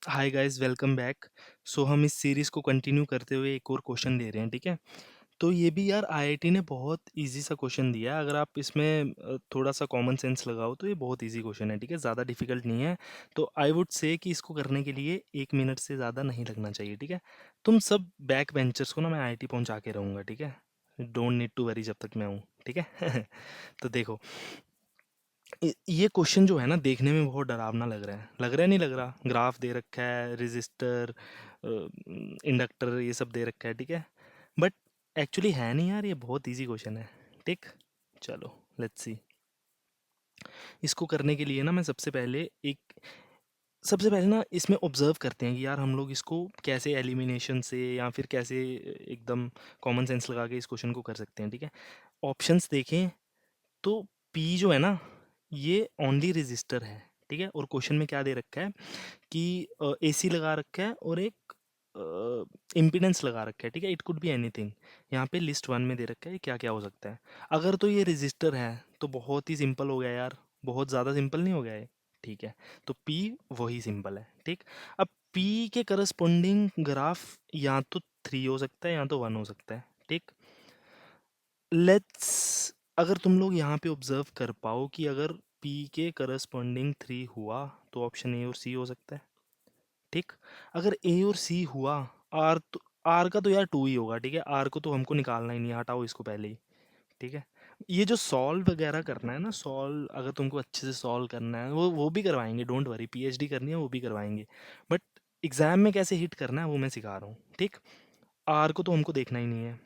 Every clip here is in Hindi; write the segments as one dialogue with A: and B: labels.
A: हाय गाइस, वेलकम बैक। सो हम इस सीरीज़ को कंटिन्यू करते हुए एक और क्वेश्चन ले रहे हैं, ठीक है? तो ये भी यार आईआईटी ने बहुत इजी सा क्वेश्चन दिया है। अगर आप इसमें थोड़ा सा कॉमन सेंस लगाओ तो ये बहुत इजी क्वेश्चन है, ठीक है? ज़्यादा डिफिकल्ट नहीं है। तो आई वुड से कि इसको करने के लिए 1 मिनट से ज़्यादा नहीं लगना चाहिए, ठीक है? तुम सब बैक बेंचर्स को ना मैं आईआईटी पहुंचा के रहूँगा, ठीक है? डोंट नीड टू वरी जब तक मैं हूँ, ठीक है? तो देखो, ये क्वेश्चन जो है ना, देखने में बहुत डरावना लग रहा है नहीं लग रहा? ग्राफ दे रखा है, रेजिस्टर, इंडक्टर, ये सब दे रखा है, ठीक है? बट एक्चुअली है नहीं यार, ये बहुत इजी क्वेश्चन है, ठीक? चलो, लेट्स सी। इसको करने के लिए ना मैं सबसे पहले ना इसमें ऑब्जर्व करते हैं कि यार हम लोग इसको कैसे एलिमिनेशन से या फिर कैसे एकदम कॉमन सेंस लगा के इस क्वेश्चन को कर सकते हैं, ठीक है? ऑप्शंस देखें तो पी जो है ना, ये ओनली रजिस्टर है, ठीक है? और क्वेश्चन में क्या दे रखा है कि एसी लगा रखा है और एक इम्पीडेंस लगा रखा है, ठीक है? It could be anything. यहाँ पे लिस्ट वन में दे रखा है क्या क्या हो सकता है। अगर तो ये रजिस्टर है तो बहुत ही सिंपल हो गया यार, बहुत ज़्यादा सिंपल नहीं हो गया है, ठीक है? तो पी वही सिंपल है, ठीक? अब पी के करस्पॉन्डिंग ग्राफ या तो 3 हो सकता है या तो 1 हो सकता है, ठीक? लेट्स, अगर तुम लोग यहाँ पे ऑब्जर्व कर पाओ कि अगर पी के करस्पॉन्डिंग 3 हुआ तो ऑप्शन ए और सी हो सकता है, ठीक? अगर ए और सी हुआ, आर का तो यार 2 ही होगा, ठीक है? आर को तो हमको निकालना ही नहीं है, हटाओ इसको पहले ही, ठीक है? ये जो सॉल्व वगैरह करना है ना, सॉल्व अगर तुमको अच्छे से सॉल्व करना है वो भी करवाएंगे, डोंट वरी। पीएचडी करनी है वो भी करवाएंगे, बट एग्जाम में कैसे हिट करना है वो मैं सिखा रहा हूँ, ठीक? आर को तो हमको देखना ही नहीं है।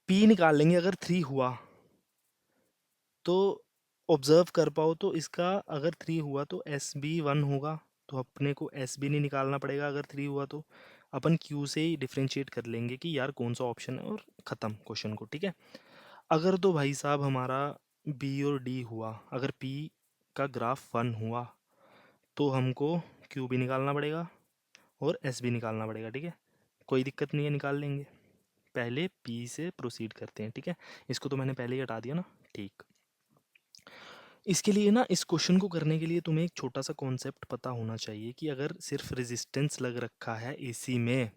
A: पी निकाल लेंगे अगर 3 हुआ तो ऑब्जर्व कर पाओ तो इसका अगर 3 हुआ तो एस बी 1 होगा, तो अपने को एस बी नहीं निकालना पड़ेगा। अगर 3 हुआ तो अपन क्यू से ही डिफ्रेंशिएट कर लेंगे कि यार कौन सा ऑप्शन है, और ख़त्म क्वेश्चन को, ठीक है? अगर तो भाई साहब हमारा बी और डी हुआ, अगर पी का ग्राफ 1 हुआ तो हमको क्यू भी निकालना पड़ेगा और एस भी निकालना पड़ेगा, ठीक है? कोई दिक्कत नहीं है, निकाल लेंगे। पहले पी से प्रोसीड करते हैं, ठीक है? इसको तो मैंने पहले ही हटा दिया ना, ठीक। इसके लिए ना, इस क्वेश्चन को करने के लिए तुम्हें एक छोटा सा कॉन्सेप्ट पता होना चाहिए कि अगर सिर्फ रेजिस्टेंस लग रखा है एसी में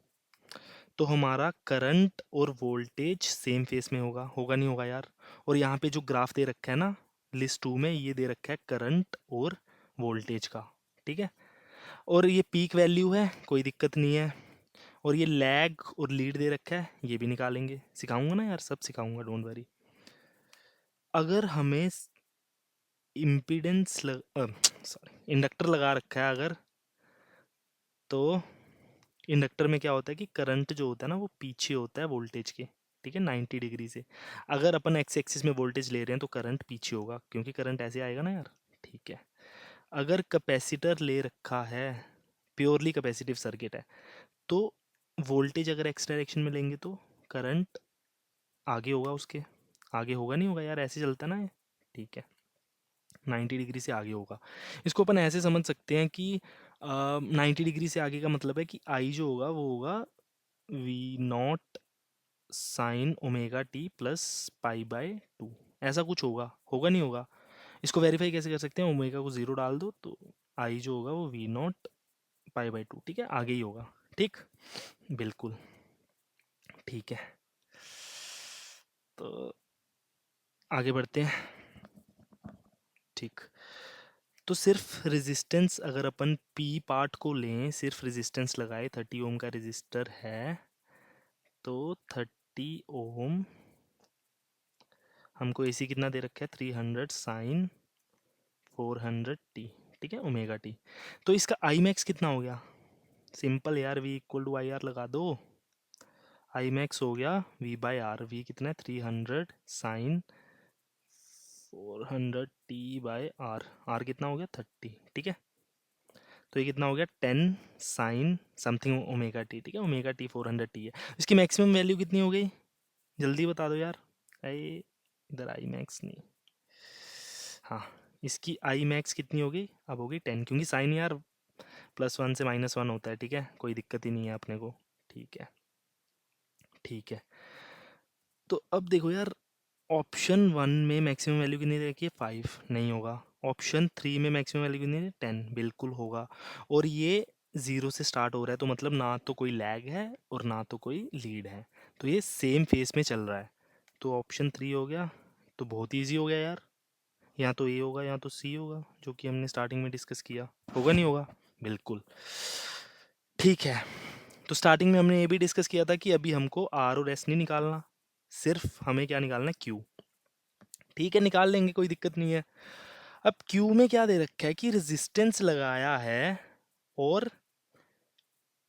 A: तो हमारा करंट और वोल्टेज सेम फेस में होगा, होगा नहीं होगा यार? और यहाँ पे जो ग्राफ दे रखा है ना, लिस्ट टू में ये दे रखा है करंट और वोल्टेज का, ठीक है? और ये पीक वैल्यू है, कोई दिक्कत नहीं है। और ये लैग और लीड दे रखा है, ये भी निकालेंगे, सिखाऊंगा ना यार, सब सिखाऊंगा, डोंट वरी। अगर हमें इम्पीडेंस सॉरी, इंडक्टर लगा रखा है अगर, तो इंडक्टर में क्या होता है कि करंट जो होता है ना वो पीछे होता है वोल्टेज के, ठीक है? 90 डिग्री से। अगर अपन एक्स एक्सिस में वोल्टेज ले रहे हैं तो करंट पीछे होगा, क्योंकि करंट ऐसे आएगा ना यार, ठीक है? अगर कैपेसिटर ले रखा है, प्योरली कैपेसिटिव सर्किट है, तो वोल्टेज अगर एक्स डायरेक्शन में लेंगे तो करंट आगे होगा उसके, आगे होगा नहीं होगा यार, ऐसे चलता है ना ये, ठीक है? 90 डिग्री से आगे होगा। इसको अपन ऐसे समझ सकते हैं कि 90 डिग्री से आगे का मतलब है कि आई जो होगा वो होगा V naught sine omega T plus pi by 2, ऐसा कुछ होगा, होगा नहीं होगा? इसको वेरीफाई कैसे कर सकते हैं? ओमेगा को ज़ीरो डाल दो तो आई जो होगा वो वी नॉट पाई बाय 2, ठीक है? आगे ही होगा, ठीक? बिल्कुल, ठीक है। तो आगे बढ़ते हैं, ठीक। तो सिर्फ रेजिस्टेंस अगर अपन पी पार्ट को लें, सिर्फ रेजिस्टेंस लगाए, 30 ओम का रेजिस्टर है, तो 30 ओम हमको एसी कितना दे रखा है? 300 साइन 400 टी, ठीक है? Omega T. तो इसका आई मैक्स कितना हो गया? सिंपल यार, V equal to I R लगा दो। आई मैक्स हो गया वी बाई आर। वी कितना है? 300 sine 400 T by R. R कितना हो गया? 30, ठीक है? तो ये कितना हो गया? 10 साइन समथिंग ओमेगा टी, ठीक है? ओमेगा टी 400 टी है। इसकी मैक्सिमम वैल्यू कितनी हो गई? जल्दी बता दो यार। आई, इधर आई मैक्स नहीं, हाँ, इसकी आई मैक्स कितनी हो गई? अब हो गई 10, क्योंकि साइन यार +1 से -1 होता है, ठीक है? कोई दिक्कत ही नहीं है अपने को, ठीक है? ठीक है। तो अब देखो यार, ऑप्शन वन में मैक्सिमम वैल्यू कितनी देखिए 5 नहीं होगा, ऑप्शन 3 में मैक्सिमम वैल्यू कितनी है? 10 बिल्कुल होगा। और ये 0 से स्टार्ट हो रहा है, तो मतलब ना तो कोई लैग है और ना तो कोई लीड है, तो ये सेम फेस में चल रहा है। तो ऑप्शन 3 हो गया। तो बहुत ईजी हो गया यार, या तो ए होगा या तो सी होगा, जो कि हमने स्टार्टिंग में डिस्कस किया। होगा नहीं होगा? बिल्कुल। ठीक है, तो स्टार्टिंग में हमने ये भी डिस्कस किया था कि अभी हमको आर और एस नहीं निकालना, सिर्फ हमें क्या निकालना है? क्यू। ठीक है, निकाल लेंगे, कोई दिक्कत नहीं है। अब क्यू में क्या दे रखा है कि रेजिस्टेंस लगाया है और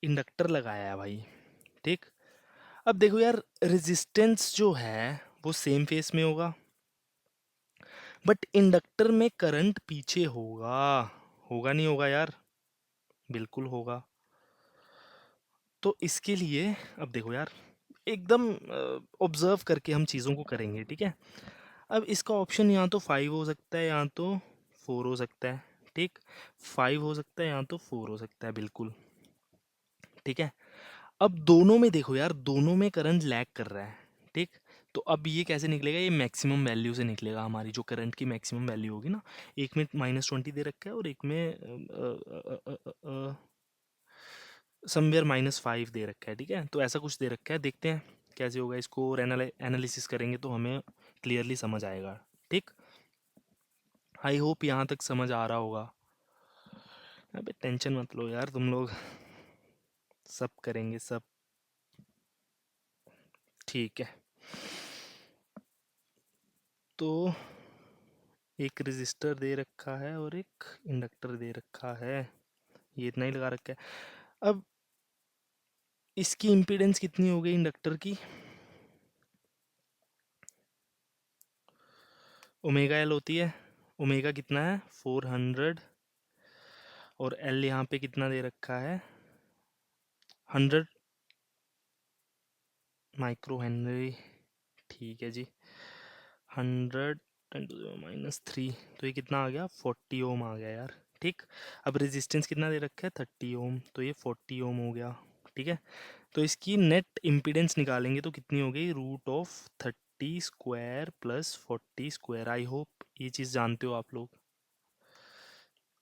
A: इंडक्टर लगाया है भाई। ठीक, अब देखो यार, रेजिस्टेंस जो है वो सेम फेस में होगा, बट इंडक्टर में करंट पीछे होगा। होगा नहीं होगा यार? बिल्कुल होगा। तो इसके लिए अब देखो यार, एकदम ऑब्जर्व करके हम चीज़ों को करेंगे, ठीक है। अब इसका ऑप्शन या तो 5 हो सकता है या तो 4 हो सकता है। ठीक, 5 हो सकता है या तो 4 हो सकता है, बिल्कुल। ठीक है, अब दोनों में देखो यार, दोनों में करंट लैग कर रहा है। ठीक, तो अब ये कैसे निकलेगा? ये मैक्सिमम वैल्यू से निकलेगा, हमारी जो करंट की मैक्सिमम वैल्यू होगी ना। एक में -20 दे रखा है और एक में समवेयर -5 दे रखा है। ठीक है, तो ऐसा कुछ दे रखा है, देखते हैं कैसे होगा। इसको और एनालिसिस करेंगे तो हमें क्लियरली समझ आएगा। ठीक, आई होप यहाँ तक समझ आ रहा होगा। अबे टेंशन मत लो यार तुम लोग, सब करेंगे सब। ठीक है, तो एक रेजिस्टर दे रखा है और एक इंडक्टर दे रखा है, ये इतना ही लगा रखा है। अब इसकी इम्पीडेंस कितनी हो गई इंडक्टर की? ओमेगा एल होती है। ओमेगा कितना है? 400। और एल यहाँ पे कितना दे रखा है? 100 माइक्रो हेनरी। ठीक है जी, 100 × 10⁻³ तो ये कितना आ गया? 40 ओम आ गया यार। ठीक, अब रेजिस्टेंस कितना दे रखा है? 30 ओम, तो ये 40 ओम हो गया। ठीक है, तो इसकी नेट इम्पीडेंस निकालेंगे तो कितनी हो गई? √30² + 40²। आई होप ये चीज़ जानते हो आप लोग,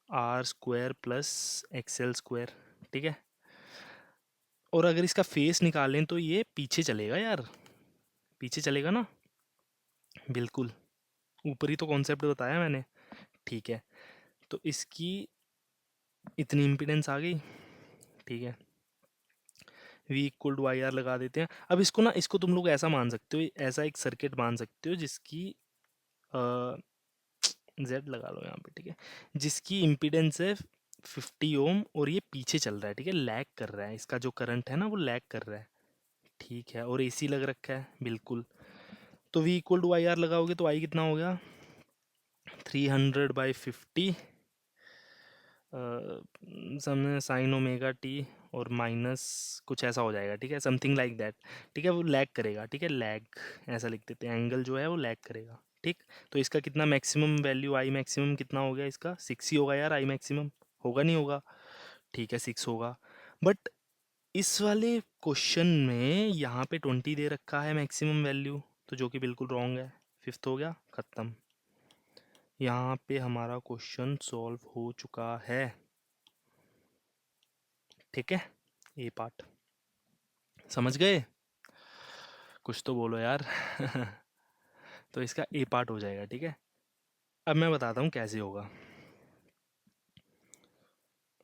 A: R² + XL²। ठीक है, और अगर इसका फेस निकालें तो ये पीछे चलेगा यार, पीछे चलेगा ना? बिल्कुल, ऊपर ही तो कॉन्सेप्ट बताया मैंने। ठीक है, तो इसकी इतनी इम्पीडेंस आ गई। ठीक है, V = IR लगा देते हैं। अब इसको ना, इसको तुम लोग ऐसा मान सकते हो, ऐसा एक सर्किट मान सकते हो जिसकी Z लगा लो यहाँ पे। ठीक है, जिसकी इम्पीडेंस है 50 ओम और ये पीछे चल रहा है। ठीक है, लैग कर रहा है, इसका जो करंट है ना वो लैग कर रहा है। ठीक है, और AC लग रखा है, बिल्कुल। तो V = IR लगाओगे तो I कितना हो गया? 300/50 समझे, sin⁻t और माइनस कुछ ऐसा हो जाएगा। ठीक है, समथिंग लाइक दैट। ठीक है, वो लैग करेगा। ठीक है, लैग ऐसा लिख देते हैं, एंगल जो है वो लैग करेगा। ठीक, तो इसका कितना मैक्सिमम वैल्यू, आई मैक्सिमम कितना हो गया इसका? 6 ही होगा यार, आई मैक्सिमम। होगा नहीं होगा? ठीक है, 6 होगा। बट इस वाले क्वेश्चन में यहाँ पे 20 दे रखा है मैक्सिमम वैल्यू, तो जो कि बिल्कुल रॉन्ग है। फिफ्थ हो गया, खत्म। यहाँ पे हमारा क्वेश्चन सॉल्व हो चुका है। ठीक है, ये पार्ट समझ गए? कुछ तो बोलो यार। तो इसका ए पार्ट हो जाएगा। ठीक है, अब मैं बताता हूँ कैसे होगा।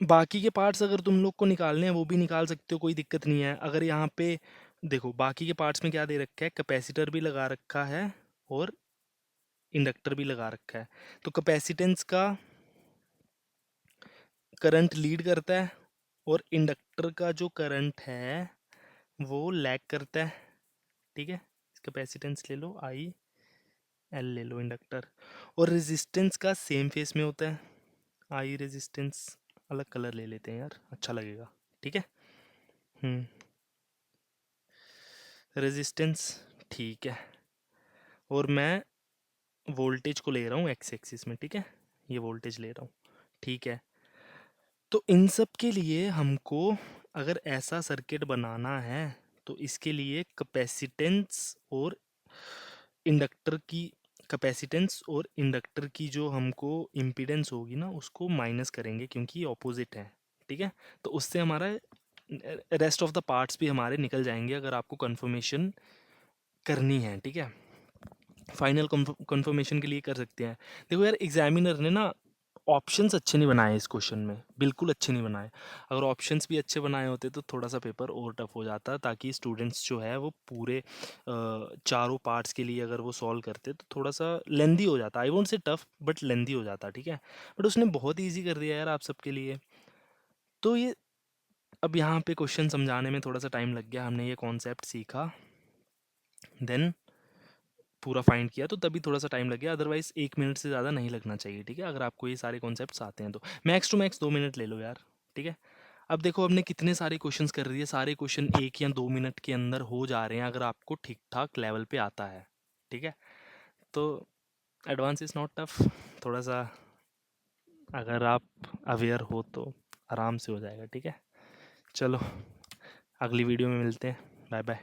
A: बाकी के पार्ट्स अगर तुम लोग को निकालने हैं वो भी निकाल सकते हो, कोई दिक्कत नहीं है। अगर यहाँ पे देखो, बाकी के पार्ट्स में क्या दे रखा है? कैपेसिटर भी लगा रखा है और इंडक्टर भी लगा रखा है। तो कैपेसिटेंस का करंट लीड करता है और इंडक्टर का जो करंट है वो लैग करता है। ठीक है, कैपेसिटेंस ले लो, आई एल ले लो, इंडक्टर। और रेजिस्टेंस का सेम फेस में होता है, आई रेजिस्टेंस। अलग कलर ले लेते हैं यार, अच्छा लगेगा। ठीक है, हम्म, रेजिस्टेंस। ठीक है, और मैं वोल्टेज को ले रहा हूँ एक्स एक्सिस में। ठीक है, ये वोल्टेज ले रहा हूँ। ठीक है, तो इन सब के लिए हमको अगर ऐसा सर्किट बनाना है तो इसके लिए कैपेसिटेंस और इंडक्टर की कैपेसिटेंस और इंडक्टर की जो हमको इम्पीडेंस होगी ना उसको माइनस करेंगे क्योंकि ये ऑपोजिट है, ठीक है। तो उससे हमारा रेस्ट ऑफ द पार्ट्स भी हमारे निकल जाएंगे अगर आपको कंफर्मेशन करनी है, ठीक है। फाइनल कंफर्मेशन के लिए कर सकते हैं। देखो यार, एग्जामिनर ने ना ऑप्शंस अच्छे नहीं बनाए इस क्वेश्चन में, बिल्कुल अच्छे नहीं बनाए। अगर ऑप्शंस भी अच्छे बनाए होते तो थोड़ा सा पेपर और टफ हो जाता, ताकि स्टूडेंट्स जो है वो पूरे चारों पार्ट्स के लिए अगर वो सॉल्व करते तो थोड़ा सा लेंदी हो जाता। I won't say tough, but lengthy हो जाता, ठीक है। बट उसने बहुत ईजी कर दिया यार आप सबके लिए। तो ये अब यहाँ पे क्वेश्चन समझाने में थोड़ा सा टाइम लग गया, हमने ये कॉन्सेप्ट सीखा, देन पूरा फाइंड किया, तो तभी थोड़ा सा टाइम लग गया। अदरवाइज 1 मिनट से ज़्यादा नहीं लगना चाहिए, ठीक है। अगर आपको ये सारे कॉन्सेप्ट्स आते हैं तो मैक्स टू मैक्स 2 मिनट ले लो यार, ठीक है। अब देखो हमने कितने सारे क्वेश्चंस कर दिए, सारे क्वेश्चन 1 या 2 मिनट के अंदर हो जा रहे हैं अगर आपको ठीक ठाक लेवल पे आता है, ठीक है। तो एडवांस इज़ नॉट टफ, थोड़ा सा अगर आप अवेयर हो तो आराम से हो जाएगा, ठीक है। चलो, अगली वीडियो में मिलते हैं, बाय बाय।